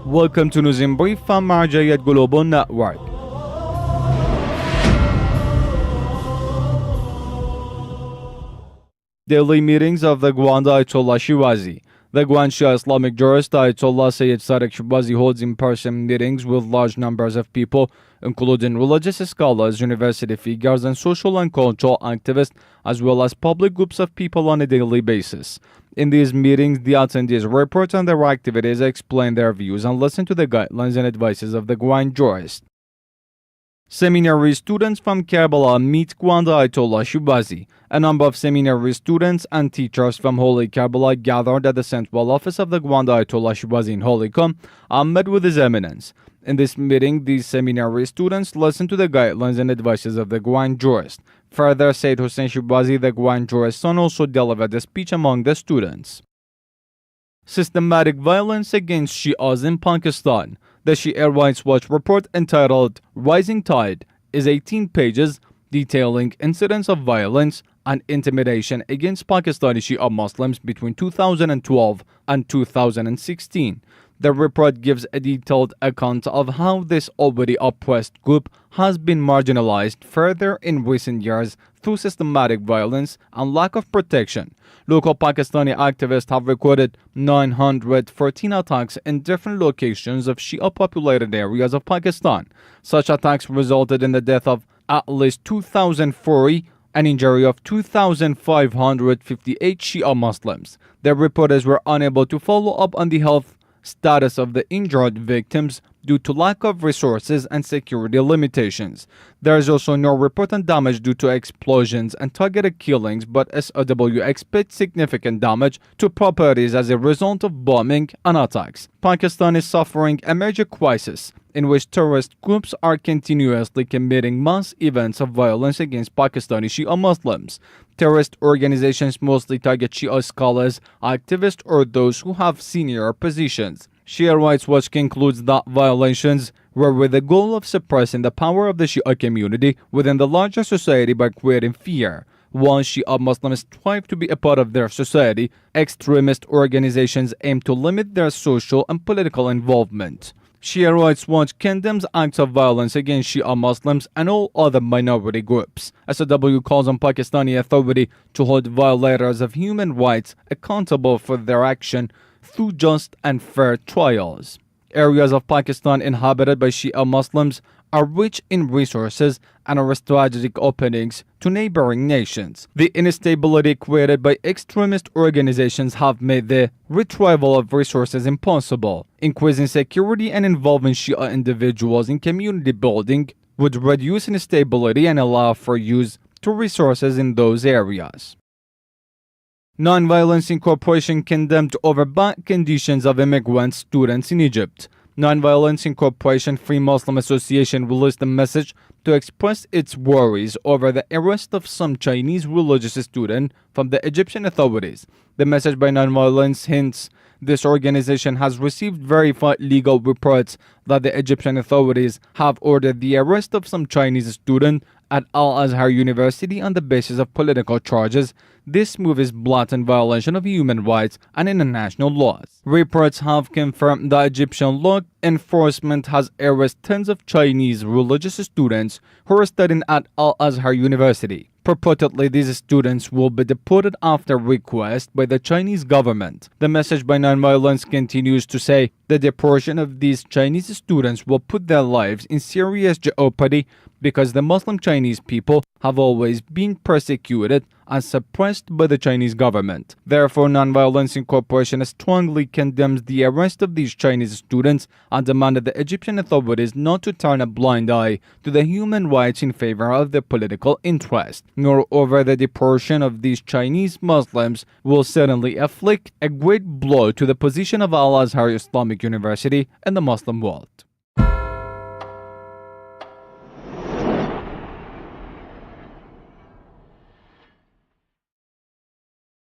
Welcome to News in Brief from Marjayat Global Network. Daily meetings of the Grand Ayatollah Shirazi. The Grand Shia Islamic jurist Ayatollah Sayyid Sadiq Shirazi holds in-person meetings with large numbers of people, including religious scholars, university figures, and social and cultural activists, as well as public groups of people on a daily basis. In these meetings, the attendees report on their activities, explain their views, and listen to the guidelines and advices of the Grand jurist. Seminary students from Karbala meet Grand Ayatollah Shirazi. A number of seminary students and teachers from Holy Karbala gathered at the central office of the Grand Ayatollah Shirazi in Holy Qom and met with His Eminence. In this meeting, these seminary students listened to the guidelines and advices of the Grand jurist. Further, Sayyid Hussein Shirazi, the Grand jurist's son, also delivered a speech among the students. Systematic violence against Shias in Pakistan. The Shia Rights Watch report entitled Rising Tide is 18 pages detailing incidents of violence and intimidation against Pakistani Shia Muslims between 2012 and 2016. The report gives a detailed account of how this already oppressed group has been marginalized further in recent years through systematic violence and lack of protection. Local Pakistani activists have recorded 914 attacks in different locations of Shia-populated areas of Pakistan. Such attacks resulted in the death of at least 2,040 and injury of 2,558 Shia Muslims. The reporters were unable to follow up on the health status of the injured victims due to lack of resources and security limitations. There is also no report on damage due to explosions and targeted killings, but SOW expects significant damage to properties as a result of bombing and attacks. Pakistan is suffering a major crisis in which terrorist groups are continuously committing mass events of violence against Pakistani Shia Muslims. Terrorist organizations mostly target Shia scholars, activists, or those who have senior positions. Shia Rights Watch concludes that violations were with the goal of suppressing the power of the Shia community within the larger society by creating fear. While Shia Muslims strive to be a part of their society, extremist organizations aim to limit their social and political involvement. Shia Rights Watch condemns acts of violence against Shia Muslims and all other minority groups. SOW calls on Pakistani authority to hold violators of human rights accountable for their action through just and fair trials. Areas of Pakistan inhabited by Shia Muslims are rich in resources and are strategic openings to neighboring nations. The instability created by extremist organizations have made the retrieval of resources impossible. Increasing security and involving Shia individuals in community building would reduce instability and allow for use to resources in those areas. Nonviolence Incorporation condemned over bad conditions of immigrant students in Egypt. Nonviolence Incorporation Free Muslim Association released a message to express its worries over the arrest of some Chinese religious student from the Egyptian authorities. The message by Nonviolence hints this organization has received verified legal reports that the Egyptian authorities have ordered the arrest of some Chinese student at Al-Azhar University on the basis of political charges. This move is blatant violation of human rights and international laws. Reports have confirmed that Egyptian law enforcement has arrested tens of Chinese religious students who are studying at Al-Azhar University. Purportedly, these students will be deported after request by the Chinese government. The message by Nonviolence continues to say the deportation of these Chinese students will put their lives in serious jeopardy because the Muslim Chinese people have always been persecuted and suppressed by the Chinese government. Therefore, Nonviolence Incorporation strongly condemns the arrest of these Chinese students and demanded the Egyptian authorities not to turn a blind eye to the human rights in favor of their political interest. Moreover, the deportation of these Chinese Muslims will certainly inflict a great blow to the position of Al-Azhar Islamic University in the Muslim world.